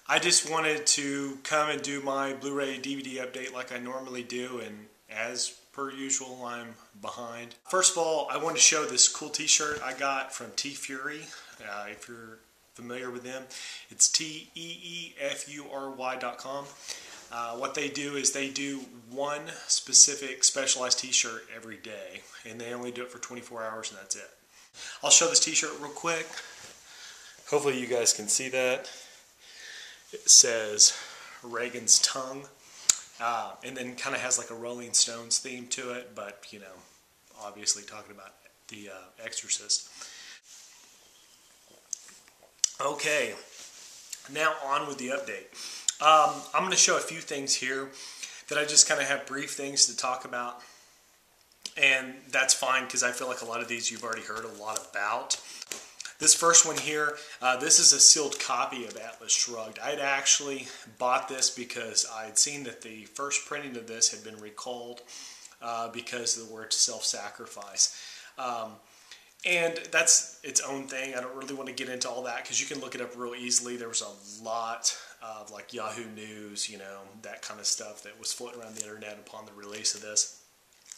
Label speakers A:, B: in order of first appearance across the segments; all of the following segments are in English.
A: I just wanted to come and do my Blu-ray DVD update like I normally do, and as per usual, I'm behind. First of all, I wanted to show this cool t-shirt I got from T-Fury. If you're familiar with them, it's teefury.com. What they do is they do one specific specialized t-shirt every day, and they only do it for 24 hours, and that's it. I'll show this t-shirt real quick. Hopefully you guys can see that. It says Reagan's tongue, and then kind of has like a Rolling Stones theme to it, but you know, obviously talking about the Exorcist. Okay, now on with the update. I'm going to show a few things here that I just kind of have brief things to talk about, and that's fine because I feel like a lot of these you've already heard a lot about. This first one here, this is a sealed copy of Atlas Shrugged. I'd actually bought this because I'd seen that the first printing of this had been recalled because of the word self-sacrifice. And that's its own thing. I don't really want to get into all that because you can look it up real easily. There was a lot of like Yahoo News, you know, that kind of stuff that was floating around the internet upon the release of this.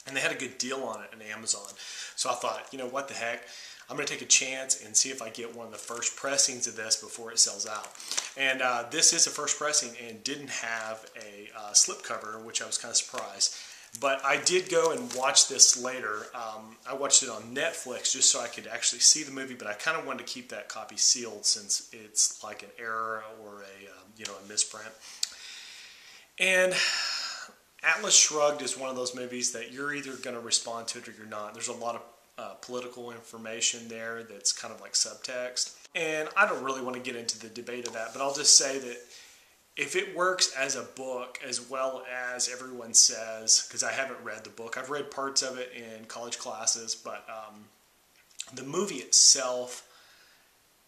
A: And they had a good deal on it on Amazon. So I thought, you know, what the heck? I'm going to take a chance and see if I get one of the first pressings of this before it sells out. And this is a first pressing and didn't have a slipcover, which I was kind of surprised. But I did go and watch this later. I watched it on Netflix just so I could actually see the movie, but I kind of wanted to keep that copy sealed since it's like an error or a you know, a misprint. And Atlas Shrugged is one of those movies that you're either going to respond to it or you're not. There's a lot of political information there that's kind of like subtext. And I don't really want to get into the debate of that, but I'll just say that if it works as a book as well as everyone says, because I haven't read the book, I've read parts of it in college classes, but the movie itself,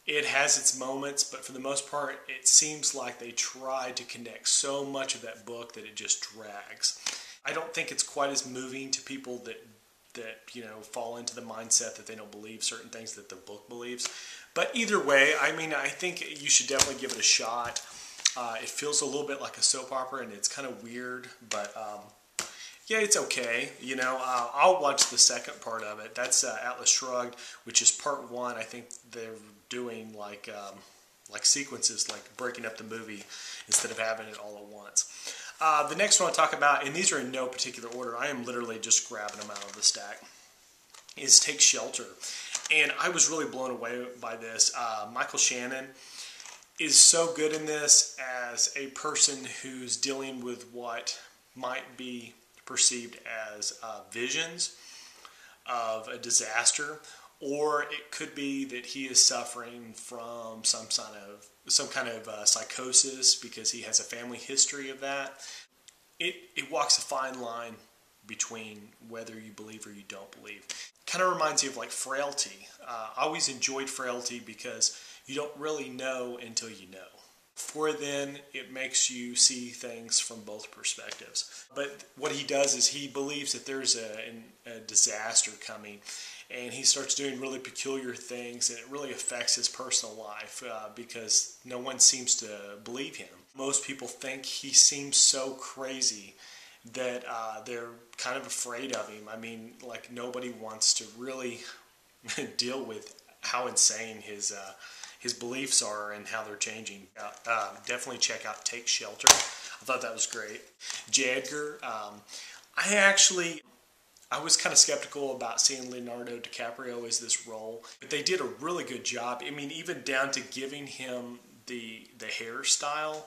A: it has its moments, but for the most part, it seems like they tried to connect so much of that book that it just drags. I don't think it's quite as moving to people that you know, fall into the mindset that they don't believe certain things that the book believes. But either way, I mean, I think you should definitely give it a shot. It feels a little bit like a soap opera, and it's kind of weird, but yeah, it's okay. You know, I'll watch the second part of it. That's Atlas Shrugged, which is part one. I think they're doing like sequences, like breaking up the movie instead of having it all at once. The next one I'll talk about, and these are in no particular order, I am literally just grabbing them out of the stack, is Take Shelter. And I was really blown away by this. Michael Shannon is so good in this as a person who's dealing with what might be perceived as visions of a disaster, or it could be that he is suffering from some kind of psychosis because he has a family history of that. It walks a fine line between whether you believe or you don't believe. Kind of reminds you of like Frailty. I always enjoyed Frailty because you don't really know until you know. For then, it makes you see things from both perspectives. But what he does is he believes that there's a disaster coming, and he starts doing really peculiar things, and it really affects his personal life because no one seems to believe him. Most people think he seems so crazy that they're kind of afraid of him. I mean, like nobody wants to really deal with how insane his beliefs are and how they're changing. Definitely check out Take Shelter. I thought that was great. J. Edgar, I was kind of skeptical about seeing Leonardo DiCaprio as this role, but they did a really good job. I mean, even down to giving him the hairstyle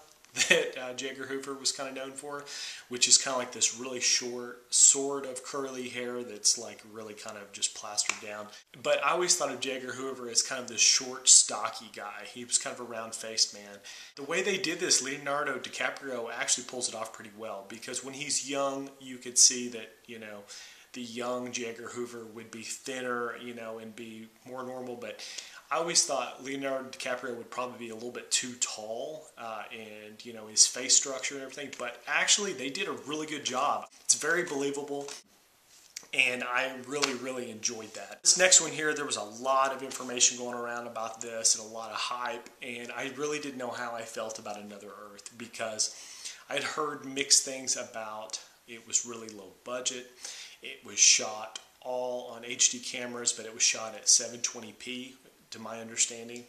A: that J. Edgar Hoover was kind of known for, which is kind of like this really short, sort of curly hair that's like really kind of just plastered down. But I always thought of J. Edgar Hoover as kind of this short, stocky guy. He was kind of a round-faced man. The way they did this, Leonardo DiCaprio actually pulls it off pretty well, because when he's young, you could see that, you know, the young J. Edgar Hoover would be thinner, you know, and be more normal, but I always thought Leonardo DiCaprio would probably be a little bit too tall and, you know, his face structure and everything, but actually they did a really good job. It's very believable. And I really enjoyed that. This next one here, there was a lot of information going around about this and a lot of hype, and I really didn't know how I felt about Another Earth, because I'd heard mixed things about it was really low budget. It was shot all on HD cameras, but it was shot at 720p to my understanding,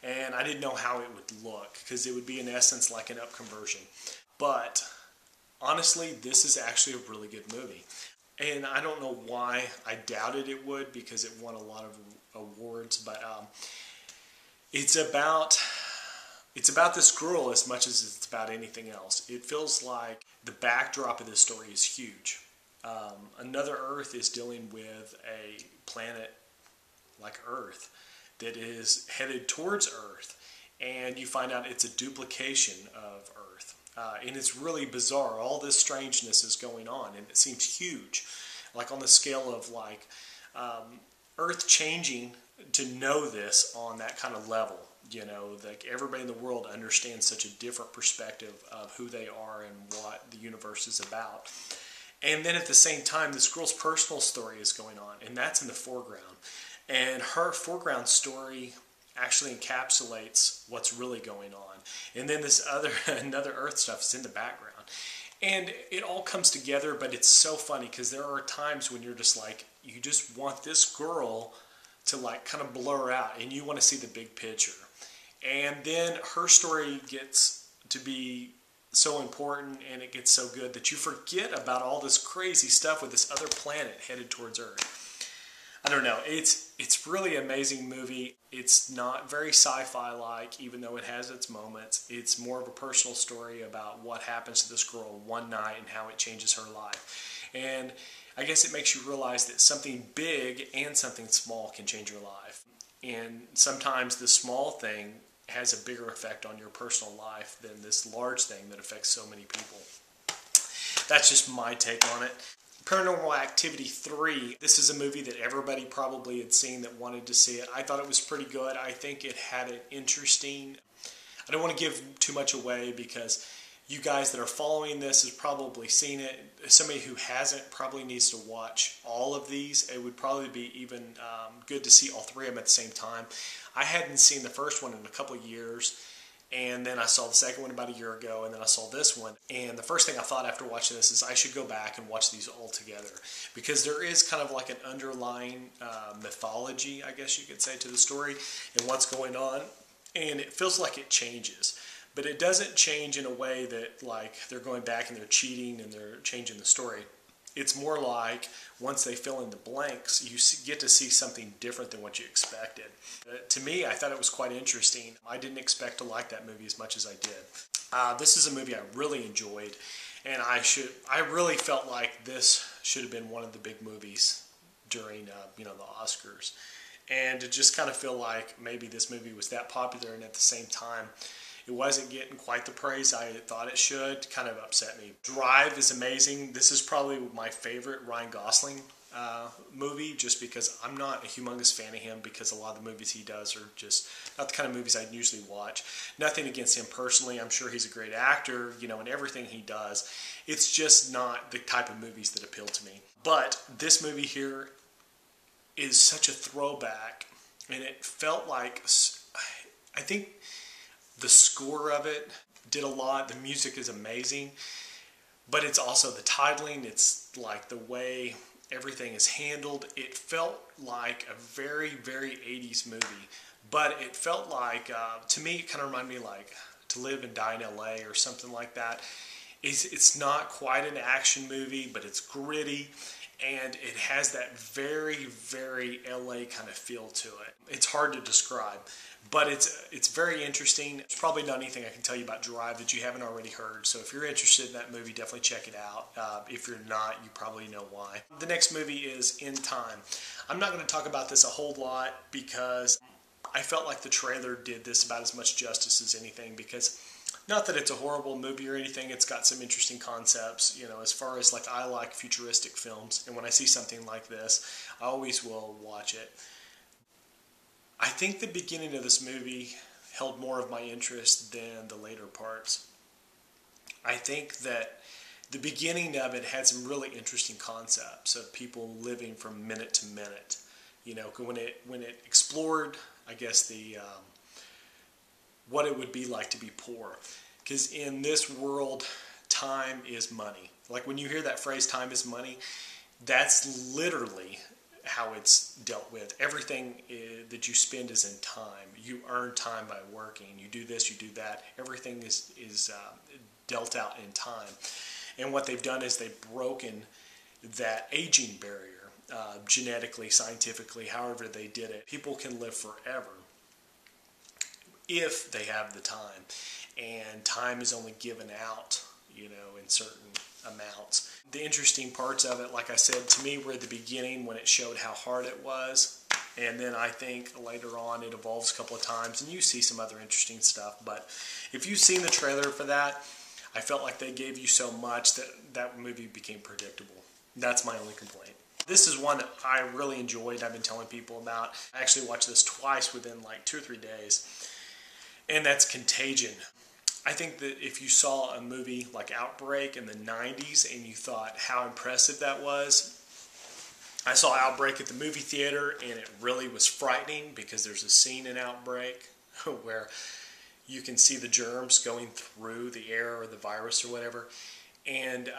A: and I didn't know how it would look, because it would be in essence like an up conversion. But honestly, this is actually a really good movie. And I don't know why I doubted it would, because it won a lot of awards, but it's about this girl as much as it's about anything else. It feels like the backdrop of this story is huge. Another Earth is dealing with a planet like Earth that is headed towards Earth, and you find out it's a duplication of Earth. And it's really bizarre. All this strangeness is going on, and it seems huge, like on the scale of like Earth changing to know this on that kind of level. You know, like everybody in the world understands such a different perspective of who they are and what the universe is about. And then at the same time, this girl's personal story is going on, and that's in the foreground. And her foreground story actually encapsulates what's really going on. And then this other Another Earth stuff is in the background. And it all comes together, but it's so funny because there are times when you're just like, you just want this girl to like kind of blur out and you want to see the big picture. And then her story gets to be so important and it gets so good that you forget about all this crazy stuff with this other planet headed towards Earth. I don't know, it's really an amazing movie. It's not very sci-fi like, even though it has its moments. It's more of a personal story about what happens to this girl one night and how it changes her life. And I guess it makes you realize that something big and something small can change your life. And sometimes the small thing has a bigger effect on your personal life than this large thing that affects so many people. That's just my take on it. Paranormal Activity 3, this is a movie that everybody probably had seen that wanted to see it. I thought it was pretty good. I think it had an interesting, I don't want to give too much away because you guys that are following this has probably seen it. Somebody who hasn't probably needs to watch all of these. It would probably be even good to see all three of them at the same time. I hadn't seen the first one in a couple of years. And then I saw the second one about a year ago, and then I saw this one. And the first thing I thought after watching this is I should go back and watch these all together, because there is kind of like an underlying mythology, I guess you could say, to the story and what's going on. And it feels like it changes. But it doesn't change in a way that like they're going back and they're cheating and they're changing the story. It's more like once they fill in the blanks, you get to see something different than what you expected. To me, I thought it was quite interesting. I didn't expect to like that movie as much as I did. This is a movie I really enjoyed, and I really felt like this should have been one of the big movies during the Oscars. And to just kind of feel like maybe this movie was that popular, and at the same time it wasn't getting quite the praise I thought it should, kind of upset me. Drive is amazing. This is probably my favorite Ryan Gosling movie, just because I'm not a humongous fan of him, because a lot of the movies he does are just not the kind of movies I'd usually watch. Nothing against him personally. I'm sure he's a great actor, and everything he does. It's just not the type of movies that appeal to me. But this movie here is such a throwback, and it felt like, I think the score of it did a lot. The music is amazing, but it's also the titling. It's like the way everything is handled. It felt like a very 80s movie, but it felt like, to me, it kind of reminded me like To Live and Die in LA or something like that. It's not quite an action movie, but it's gritty, and it has that very LA kind of feel to it. It's hard to describe, but it's very interesting. There's probably not anything I can tell you about Drive that you haven't already heard, so if you're interested in that movie, definitely check it out. If you're not, you probably know why. The next movie is In Time. I'm not going to talk about this a whole lot because I felt like the trailer did this about as much justice as anything, because not that it's a horrible movie or anything, it's got some interesting concepts, as far as like I like futuristic films, and when I see something like this, I always will watch it. I think the beginning of this movie held more of my interest than the later parts. I think that The beginning of it had some really interesting concepts of people living from minute to minute. You know, when it explored, I guess, the what it would be like to be poor. Because in this world, time is money. Like when you hear that phrase, time is money, that's literally how it's dealt with. Everything that you spend is in time. You earn time by working. You do this, you do that. Everything is dealt out in time. And what they've done is they've broken that aging barrier, genetically, scientifically, however they did it. People can live forever if they have the time. And time is only given out, you know, in certain amounts. The interesting parts of it, like I said, to me were at the beginning when it showed how hard it was. And then I think later on it evolves a couple of times and you see some other interesting stuff. But if you've seen the trailer for that, I felt like they gave you so much that that movie became predictable. That's my only complaint. This is one that I really enjoyed. I've been telling people about. I actually watched this twice within like 2 or 3 days. And that's Contagion. I think that if you saw a movie like Outbreak in the 90s and you thought how impressive that was, I saw Outbreak at the movie theater and it really was frightening because there's a scene in Outbreak where you can see the germs going through the air or the virus or whatever. And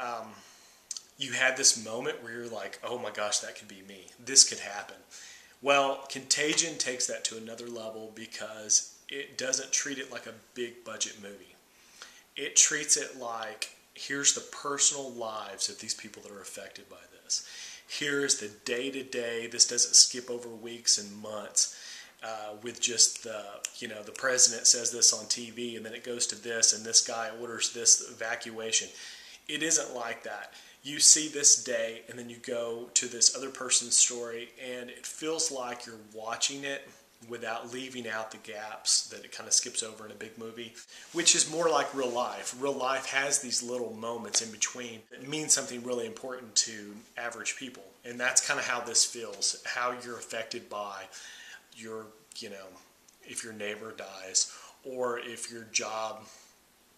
A: you had this moment where you're like, oh my gosh, that could be me. This could happen. Well, Contagion takes that to another level because it doesn't treat it like a big budget movie. It treats it like, here's the personal lives of these people that are affected by this. Here's the day-to-day. This doesn't skip over weeks and months with just the, you know, the president says this on TV and then it goes to this and this guy orders this evacuation. It isn't like that. You see this day and then you go to this other person's story and it feels like you're watching it without leaving out the gaps that it kind of skips over in a big movie, which is more like real life. Real life has these little moments in between that mean something really important to average people. And that's kind of how this feels, how you're affected by your, you know, if your neighbor dies or if your job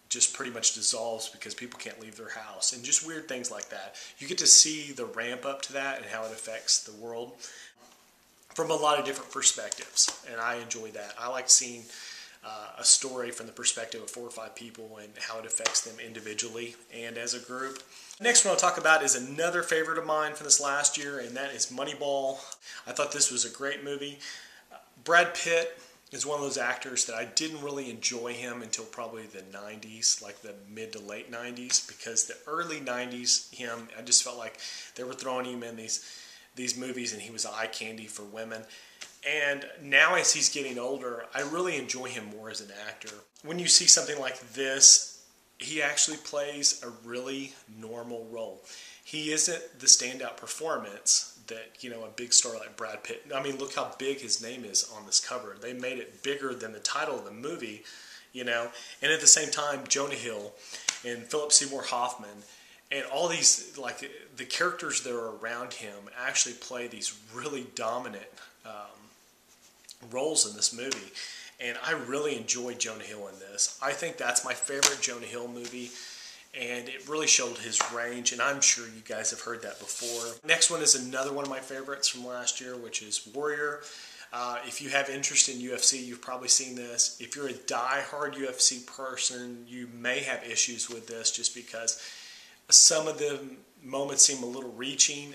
A: just pretty much dissolves because people can't leave their house and just weird things like that. You get to see the ramp up to that and how it affects the world from a lot of different perspectives, and I enjoy that. I like seeing a story from the perspective of 4 or 5 people and how it affects them individually and as a group. Next one I'll talk about is another favorite of mine from this last year, and that is Moneyball. I thought this was a great movie. Brad Pitt is one of those actors that I didn't really enjoy him until probably the 90s, like the mid to late 90s, because the early 90s, I just felt like they were throwing him in these movies and he was eye candy for women. And now as he's getting older, I really enjoy him more as an actor. When you see something like this, he actually plays a really normal role. He isn't the standout performance that, you know, a big star like Brad Pitt. I mean, look how big his name is on this cover. They made it bigger than the title of the movie, you know. And at the same time, Jonah Hill and Philip Seymour Hoffman and all these, like, the characters that are around him actually play these really dominant roles in this movie. And I really enjoyed Jonah Hill in this. I think that's my favorite Jonah Hill movie. And it really showed his range. And I'm sure you guys have heard that before. Next one is another one of my favorites from last year, which is Warrior. If you have interest in UFC, you've probably seen this. If you're a die-hard UFC person, you may have issues with this just because some of the moments seem a little reaching.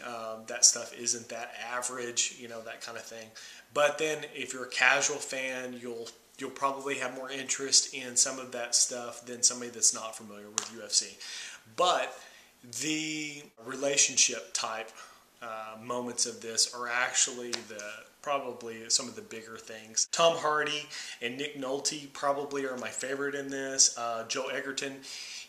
A: That stuff isn't that average, you know, that kind of thing. But then if you're a casual fan, you'll probably have more interest in some of that stuff than somebody that's not familiar with UFC. But the relationship type moments of this are actually probably some of the bigger things. Tom Hardy and Nick Nolte probably are my favorite in this. Joe Egerton,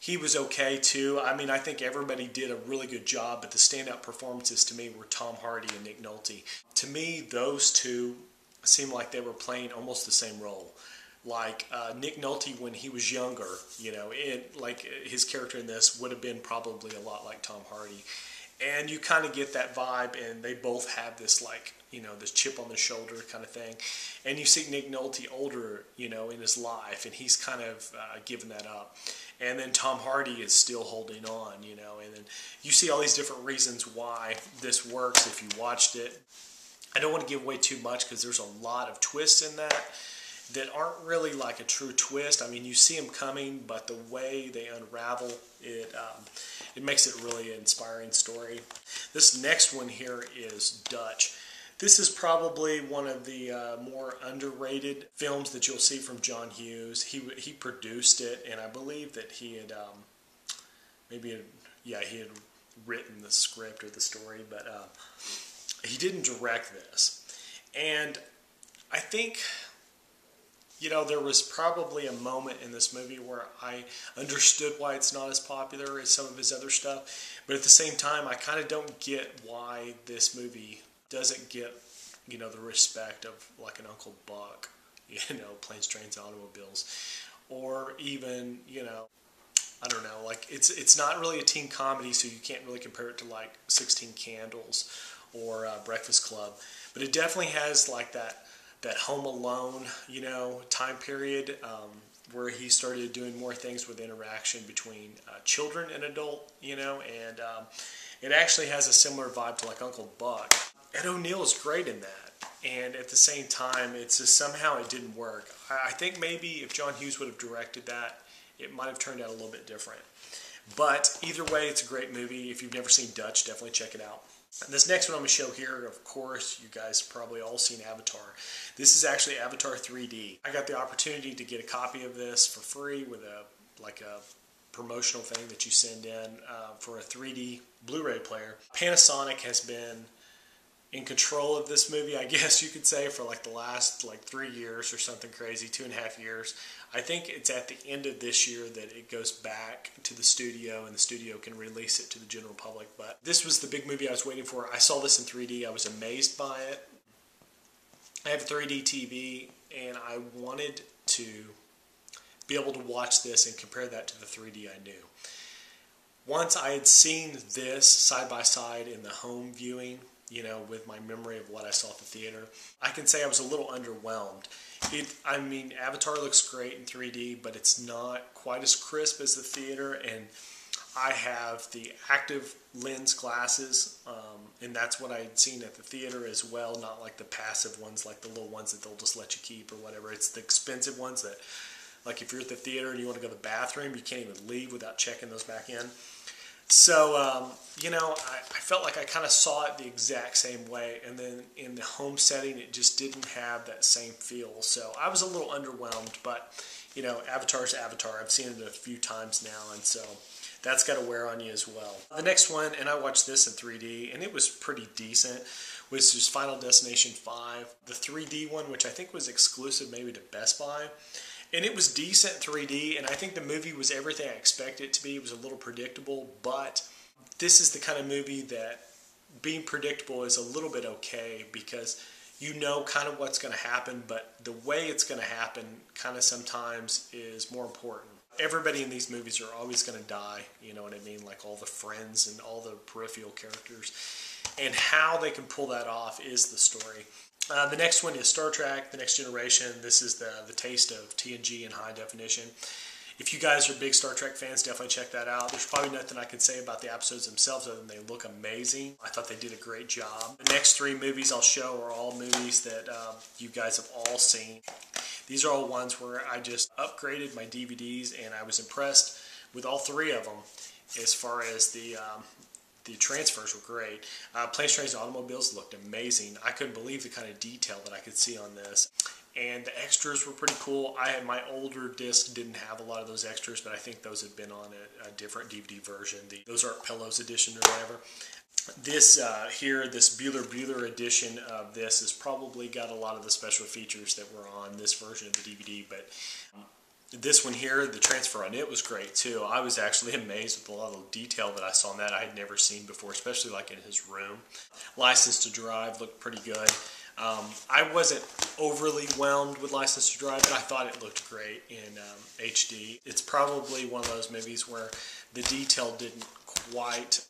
A: he was okay too. I mean, I think everybody did a really good job, but the standout performances to me were Tom Hardy and Nick Nolte. To me, those two seemed like they were playing almost the same role. Like Nick Nolte when he was younger, you know, like his character in this would have been probably a lot like Tom Hardy. And you kind of get that vibe, and they both have this, like, you know, this chip on the shoulder kind of thing. And you see Nick Nolte older, you know, in his life, and he's kind of given that up. And then Tom Hardy is still holding on, you know, and then you see all these different reasons why this works if you watched it. I don't want to give away too much because there's a lot of twists in that aren't really like a true twist. I mean, you see them coming, but the way they unravel it, it makes it really an inspiring story. This next one here is Dutch. This is probably one of the more underrated films that you'll see from John Hughes. He produced it, and I believe that he had he had written the script or the story, but he didn't direct this. And I think, you know, there was probably a moment in this movie where I understood why it's not as popular as some of his other stuff, but at the same time, I kind of don't get why this movie doesn't get, you know, the respect of like an Uncle Buck, you know, Planes, Trains, Automobiles, or even, you know, I don't know, like it's not really a teen comedy, so you can't really compare it to like 16 Candles or Breakfast Club, but it definitely has like that Home Alone, you know, time period where he started doing more things with interaction between children and adult, you know, and it actually has a similar vibe to like Uncle Buck. Ed O'Neill is great in that, and at the same time, it's just somehow it didn't work. I think maybe if John Hughes would have directed that, it might have turned out a little bit different. But either way, it's a great movie. If you've never seen Dutch, definitely check it out. This next one I'm going to show here, of course, you guys probably all seen Avatar. This is actually Avatar 3D. I got the opportunity to get a copy of this for free with a promotional thing that you send in for a 3D Blu-ray player. Panasonic has been in control of this movie, I guess you could say, for like the last 3 years or something crazy, 2.5 years. I think it's at the end of this year that it goes back to the studio and the studio can release it to the general public. But this was the big movie I was waiting for. I saw this in 3D. I was amazed by it. I have a 3D TV and I wanted to be able to watch this and compare that to the 3D I knew. Once I had seen this side by side in the home viewing, you know, with my memory of what I saw at the theater, I can say I was a little underwhelmed. I mean, Avatar looks great in 3D, but it's not quite as crisp as the theater, and I have the active lens glasses, and that's what I had seen at the theater as well, not like the passive ones, like the little ones that they'll just let you keep or whatever. It's the expensive ones that, like if you're at the theater and you want to go to the bathroom, you can't even leave without checking those back in. So, you know, I felt like I kind of saw it the exact same way, and then in the home setting, it just didn't have that same feel. So I was a little underwhelmed, but, you know, Avatar's Avatar. I've seen it a few times now, and so that's got to wear on you as well. The next one, and I watched this in 3D, and it was pretty decent, which is Final Destination 5. The 3D one, which I think was exclusive maybe to Best Buy. And it was decent 3D, and I think the movie was everything I expected it to be. It was a little predictable, but this is the kind of movie that being predictable is a little bit okay because you know kind of what's going to happen, but the way it's going to happen kind of sometimes is more important. Everybody in these movies are always going to die, you know what I mean? Like all the friends and all the peripheral characters. And how they can pull that off is the story. The next one is Star Trek, The Next Generation. This is the taste of TNG in high definition. If you guys are big Star Trek fans, definitely check that out. There's probably nothing I can say about the episodes themselves other than they look amazing. I thought they did a great job. The next 3 movies I'll show are all movies that you guys have all seen. These are all ones where I just upgraded my DVDs and I was impressed with all 3 of them as far as the transfers were great. Planes, Trains, and Automobiles looked amazing. I couldn't believe the kind of detail that I could see on this. And the extras were pretty cool. My older disc didn't have a lot of those extras, but I think those had been on a different DVD version. Those Art Pillows edition or whatever. This here, this Bueller edition of this has probably got a lot of the special features that were on this version of the DVD, but this one here, the transfer on it was great too. I was actually amazed with a lot of the detail that I saw in that I had never seen before, especially like in his room. License to Drive looked pretty good. I wasn't overly whelmed with License to Drive, but I thought it looked great in HD. It's probably one of those movies where the detail didn't quite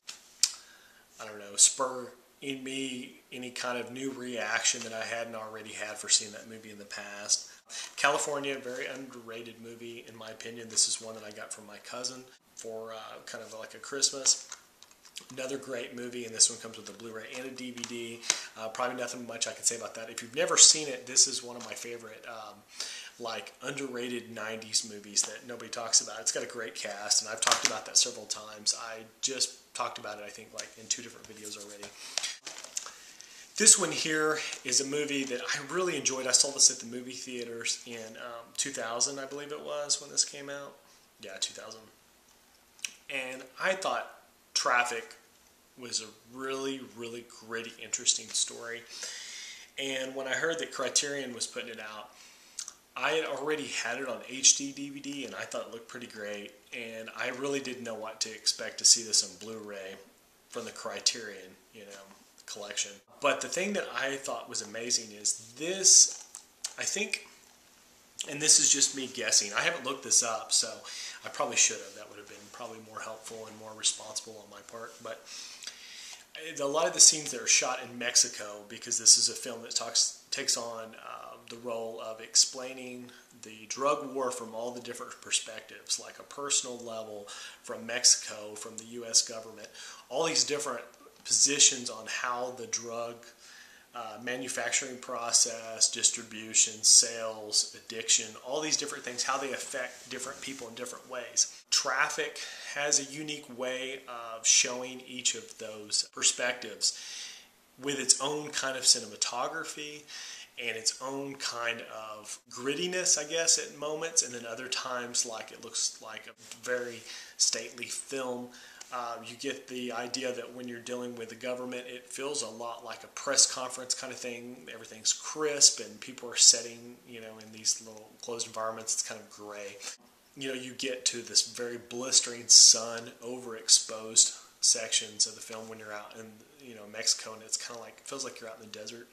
A: I don't know, spur in me any kind of new reaction that I hadn't already had for seeing that movie in the past. California, very underrated movie in my opinion. This is one that I got from my cousin for kind of like a Christmas. Another great movie, and this one comes with a Blu-ray and a DVD. Probably nothing much I can say about that. If you've never seen it, this is one of my favorite like underrated 90s movies that nobody talks about. It's got a great cast, and I've talked about that several times. I just talked about it, I think, like in 2 different videos already. This one here is a movie that I really enjoyed. I saw this at the movie theaters in 2000, I believe it was, when this came out. Yeah, 2000. And I thought Traffic was a really, really gritty, interesting story. And when I heard that Criterion was putting it out, I had already had it on HD DVD, and I thought it looked pretty great. And I really didn't know what to expect to see this on Blu-ray from the Criterion, collection. But the thing that I thought was amazing is this, I think, and this is just me guessing. I haven't looked this up, so I probably should have. That would have been probably more helpful and more responsible on my part. But a lot of the scenes that are shot in Mexico, because this is a film that takes on the role of explaining the drug war from all the different perspectives, like a personal level from Mexico, from the U.S. government, all these different positions on how the drug manufacturing process, distribution, sales, addiction, all these different things, how they affect different people in different ways. Traffic has a unique way of showing each of those perspectives with its own kind of cinematography and its own kind of grittiness, I guess, at moments, and then other times like it looks like a very stately film. You get the idea that when you're dealing with the government, it feels a lot like a press conference kind of thing. Everything's crisp and people are sitting, in these little closed environments. It's kind of gray. You get to this very blistering sun, overexposed sections of the film when you're out in, Mexico, and it's kind of like, it feels like you're out in the desert.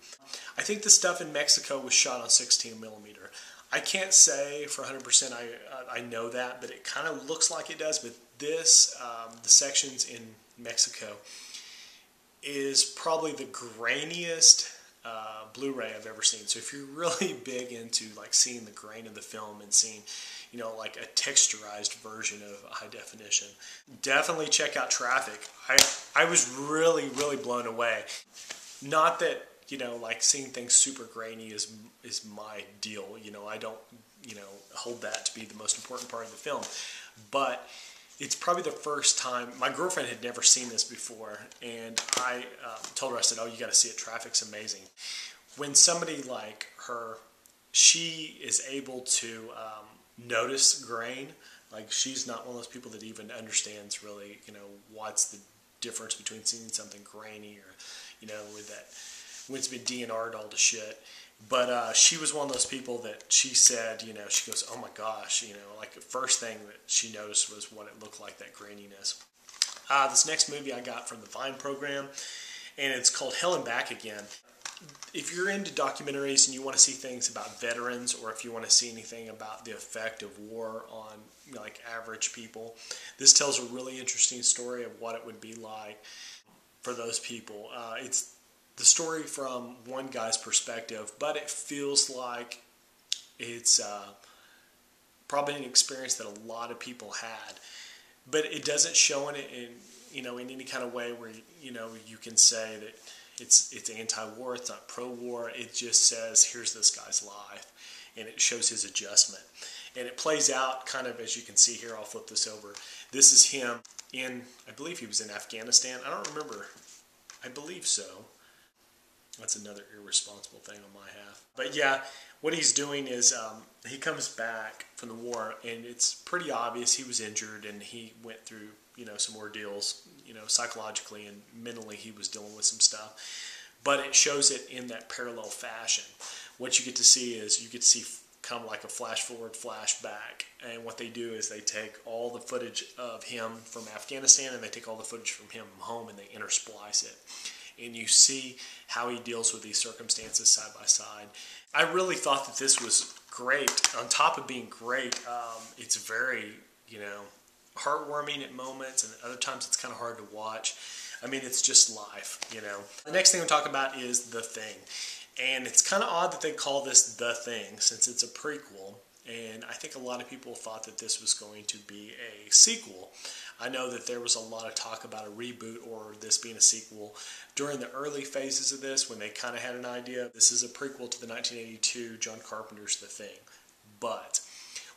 A: I think the stuff in Mexico was shot on 16 millimeter. I can't say for 100% I know that, but it kind of looks like it does. But this, the sections in Mexico, is probably the grainiest Blu-ray I've ever seen. So if you're really big into like seeing the grain of the film and seeing, like a texturized version of high definition, definitely check out Traffic. I was really, really blown away. Not that, like seeing things super grainy is my deal. I don't, hold that to be the most important part of the film. But it's probably the first time, my girlfriend had never seen this before, and I told her, I said, oh, you got to see it, Traffic's amazing. When somebody like her, she is able to notice grain. Like, she's not one of those people that even understands really, what's the difference between seeing something grainy or, with that, when it's been DNR'd all to shit. But she was one of those people that she said, she goes, oh my gosh, like the first thing that she noticed was what it looked like, that graininess. This next movie I got from the Vine program, and it's called Hell and Back Again. If you're into documentaries and you want to see things about veterans, or if you want to see anything about the effect of war on like average people, this tells a really interesting story of what it would be like for those people. It's the story from one guy's perspective, but it feels like it's probably an experience that a lot of people had. But it doesn't show in in any kind of way where you can say that it's anti-war, it's not pro-war. It just says, here's this guy's life, and it shows his adjustment. And it plays out kind of, as you can see here, I'll flip this over. This is him in, I believe he was in Afghanistan. I don't remember. I believe so. That's another irresponsible thing on my half. But yeah, what he's doing is he comes back from the war, and it's pretty obvious he was injured, and he went through some ordeals, psychologically and mentally. He was dealing with some stuff, but it shows it in that parallel fashion. What you get to see is kind of like a flash forward, flash back, and what they do is they take all the footage of him from Afghanistan and they take all the footage from him home and they intersplice it. And you see how he deals with these circumstances side by side. I really thought that this was great. On top of being great, it's very, heartwarming at moments, and at other times it's kind of hard to watch. I mean, it's just life, you know. The next thing we'll talk about is The Thing. And it's kind of odd that they call this The Thing since it's a prequel. And I think a lot of people thought that this was going to be a sequel. I know that there was a lot of talk about a reboot or this being a sequel during the early phases of this when they kind of had an idea. This is a prequel to the 1982 John Carpenter's The Thing. But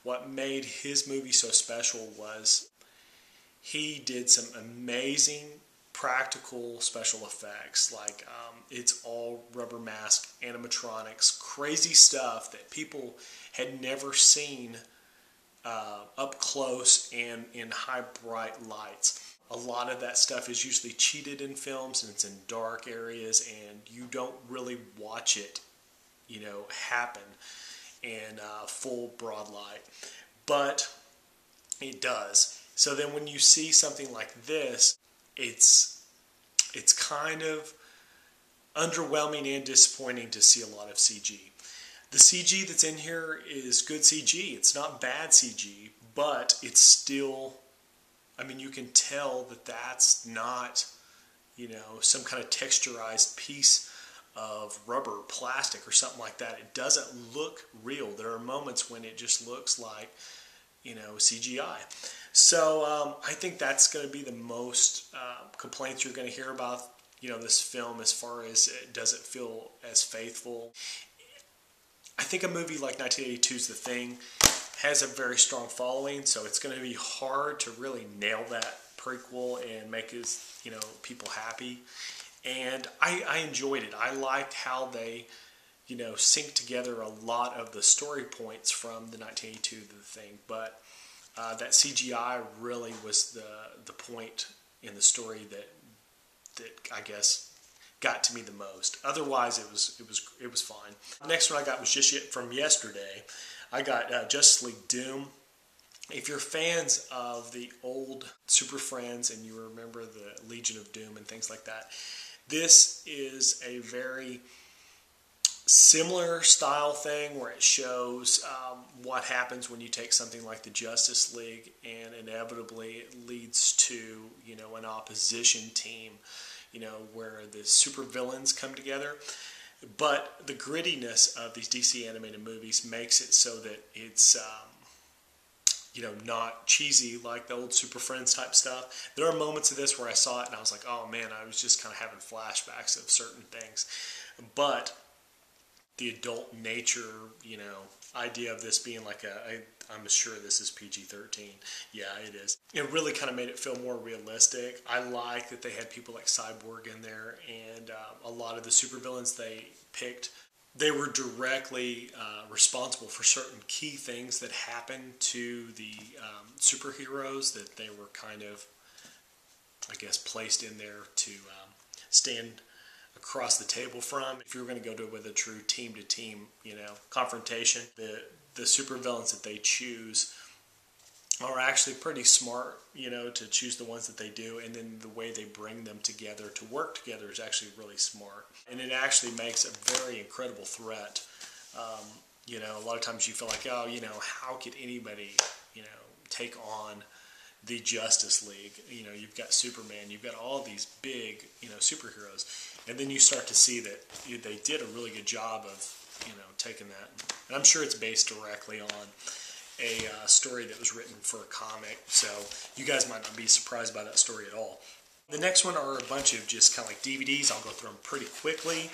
A: what made his movie so special was he did some amazing practical special effects. Like it's all rubber mask, animatronics, crazy stuff that people had never seen up close and in high bright lights. A lot of that stuff is usually cheated in films and it's in dark areas and you don't really watch it, you know, happen in full broad light. But it does. So then when you see something like this, it's kind of underwhelming and disappointing to see a lot of CG. The CG that's in here is good CG. It's not bad CG, but it's still, I mean, you can tell that that's not, you know, some kind of texturized piece of rubber or plastic or something like that. It doesn't look real. There are moments when it just looks like, you know, CGI. So I think that's going to be the most complaints you're going to hear about, you know, this film as far as it doesn't feel as faithful. I think a movie like 1982's The Thing has a very strong following, so it's going to be hard to really nail that prequel and make his, you know, people happy. And I enjoyed it. I liked how they, you know, synced together a lot of the story points from the 1982 The Thing, but that CGI really was the point in the story that I guess got to me the most. Otherwise, it was fine. The next one I got was just from yesterday. I got Justice League Doom. If you're fans of the old Super Friends and you remember the Legion of Doom and things like that, this is a very similar style thing where it shows what happens when you take something like the Justice League and inevitably it leads to, you know, an opposition team, you know, where the super villains come together. But the grittiness of these DC animated movies makes it so that it's you know, not cheesy like the old Super Friends type stuff. There are moments of this where I saw it and I was like, oh man, I was just kind of having flashbacks of certain things. But the adult nature, you know, idea of this being like I'm sure this is PG-13. Yeah, it is. It really kind of made it feel more realistic. I like that they had people like Cyborg in there, and a lot of the supervillains they picked, they were directly responsible for certain key things that happened to the superheroes that they were kind of, I guess, placed in there to stand across the table from. If you're going to go with a true team-to-team, you know, confrontation, the supervillains that they choose are actually pretty smart, you know, to choose the ones that they do, and then the way they bring them together to work together is actually really smart. And it actually makes a very incredible threat. You know, a lot of times you feel like, oh, you know, how could anybody, you know, take on the Justice League? You know, you've got Superman, you've got all these big, you know, superheroes. And then you start to see that they did a really good job of, you know, taking that. And I'm sure it's based directly on a story that was written for a comic. So you guys might not be surprised by that story at all. The next one are a bunch of just kind of like DVDs. I'll go through them pretty quickly.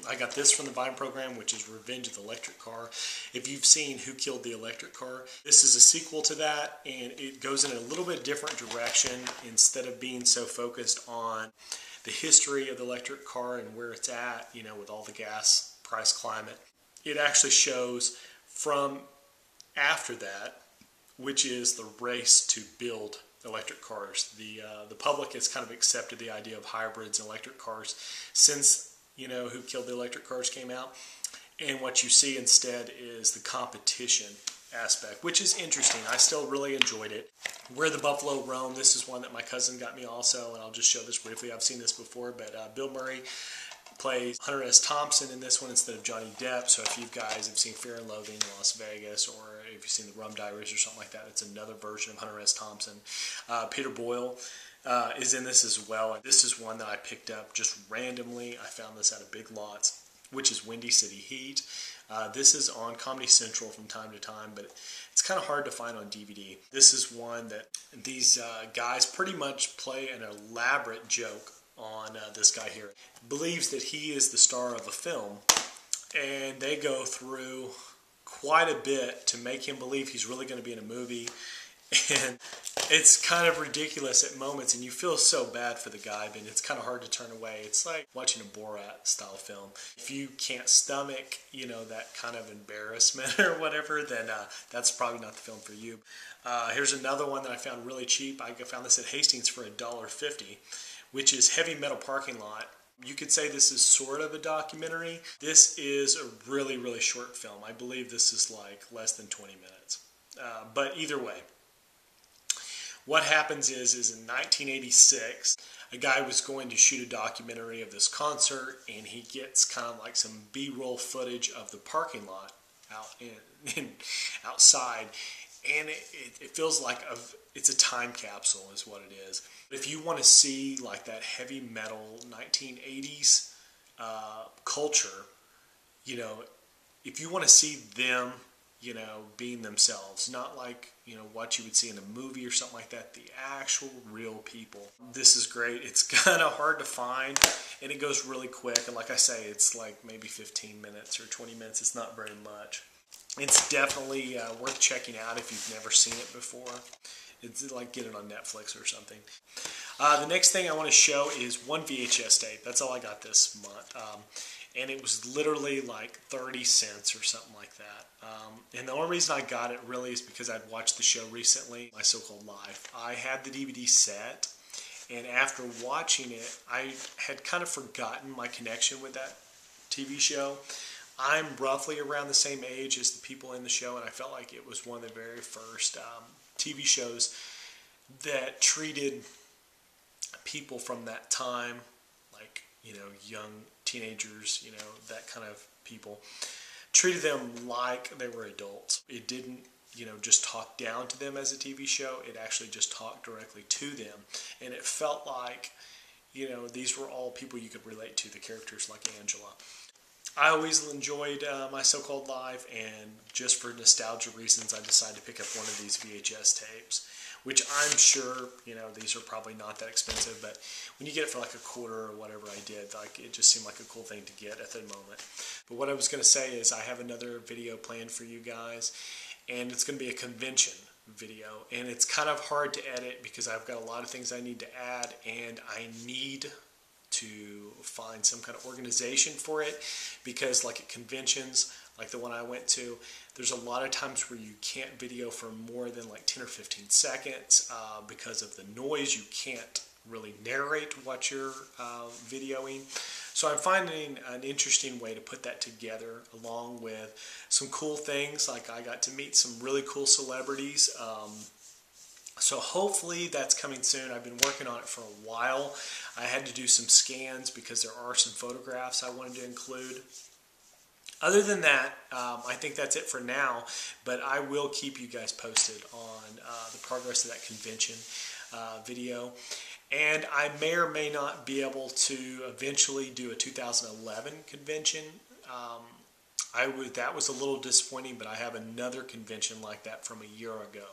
A: I got this from the Vine program, which is Revenge of the Electric Car. If you've seen Who Killed the Electric Car, this is a sequel to that, and it goes in a little bit different direction. Instead of being so focused on the history of the electric car and where it's at, you know, with all the gas price climate, it actually shows from after that, which is the race to build electric cars. The public has kind of accepted the idea of hybrids and electric cars since, you know, Who Killed the Electric Cars came out. And what you see instead is the competition aspect, which is interesting. I still really enjoyed it. Where the Buffalo Roam, this is one that my cousin got me also, and I'll just show this briefly. I've seen this before, but Bill Murray plays Hunter S. Thompson in this one instead of Johnny Depp. So if you guys have seen Fear and Loathing in Las Vegas, or if you've seen The Rum Diaries or something like that, it's another version of Hunter S. Thompson. Peter Boyle is in this as well. And this is one that I picked up just randomly. I found this at a Big Lots, which is Windy City Heat. This is on Comedy Central from time to time, but it's kind of hard to find on DVD. This is one that these guys pretty much play an elaborate joke on this guy here. Believes that he is the star of a film, and they go through quite a bit to make him believe he's really going to be in a movie. And it's kind of ridiculous at moments, and you feel so bad for the guy, but it's kind of hard to turn away. It's like watching a Borat style film. If you can't stomach, you know, that kind of embarrassment or whatever, then that's probably not the film for you. Here's another one that I found really cheap. I found this at Hastings for $1.50, which is Heavy Metal Parking Lot. You could say this is sort of a documentary. This is a really, really short film. I believe this is like less than 20 minutes. But either way, what happens is in 1986, a guy was going to shoot a documentary of this concert, and he gets kind of like some B-roll footage of the parking lot outside, and it feels like it's a time capsule is what it is. If you want to see like that heavy metal 1980s culture, you know, if you want to see them, you know, being themselves, not like, you know, what you would see in a movie or something like that, the actual real people. This is great. It's kind of hard to find, and it goes really quick, and like I say, it's like maybe 15 minutes or 20 minutes. It's not very much. It's definitely worth checking out if you've never seen it before. It's like get it on Netflix or something. The next thing I want to show is one VHS tape. That's all I got this month. And it was literally like 30 cents or something like that. And the only reason I got it really is because I'd watched the show recently, My So-Called Life. I had the DVD set, and after watching it, I had kind of forgotten my connection with that TV show. I'm roughly around the same age as the people in the show, and I felt like it was one of the very first TV shows that treated people from that time, like, you know, young teenagers, you know, that kind of people, treated them like they were adults. It didn't, you know, just talk down to them as a TV show. It actually just talked directly to them. And it felt like, you know, these were all people you could relate to, the characters like Angela. I always enjoyed My So-Called Life, and just for nostalgia reasons, I decided to pick up one of these VHS tapes, which I'm sure, you know, these are probably not that expensive, but when you get it for like a quarter or whatever I did, like it just seemed like a cool thing to get at the moment. But what I was going to say is I have another video planned for you guys, and it's going to be a convention video, and it's kind of hard to edit because I've got a lot of things I need to add, and I need to find some kind of organization for it, because like at conventions, like the one I went to, there's a lot of times where you can't video for more than like 10 or 15 seconds because of the noise. You can't really narrate what you're videoing. So I'm finding an interesting way to put that together, along with some cool things. Like I got to meet some really cool celebrities. So hopefully that's coming soon. I've been working on it for a while. I had to do some scans because there are some photographs I wanted to include. Other than that, I think that's it for now, but I will keep you guys posted on the progress of that convention video. And I may or may not be able to eventually do a 2011 convention. That was a little disappointing, but I have another convention like that from a year ago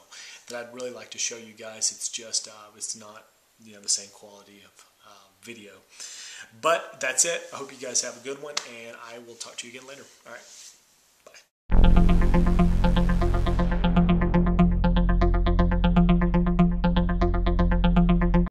A: that I'd really like to show you guys. It's just, it's not, you know, the same quality of video. But that's it. I hope you guys have a good one, and I will talk to you again later. All right.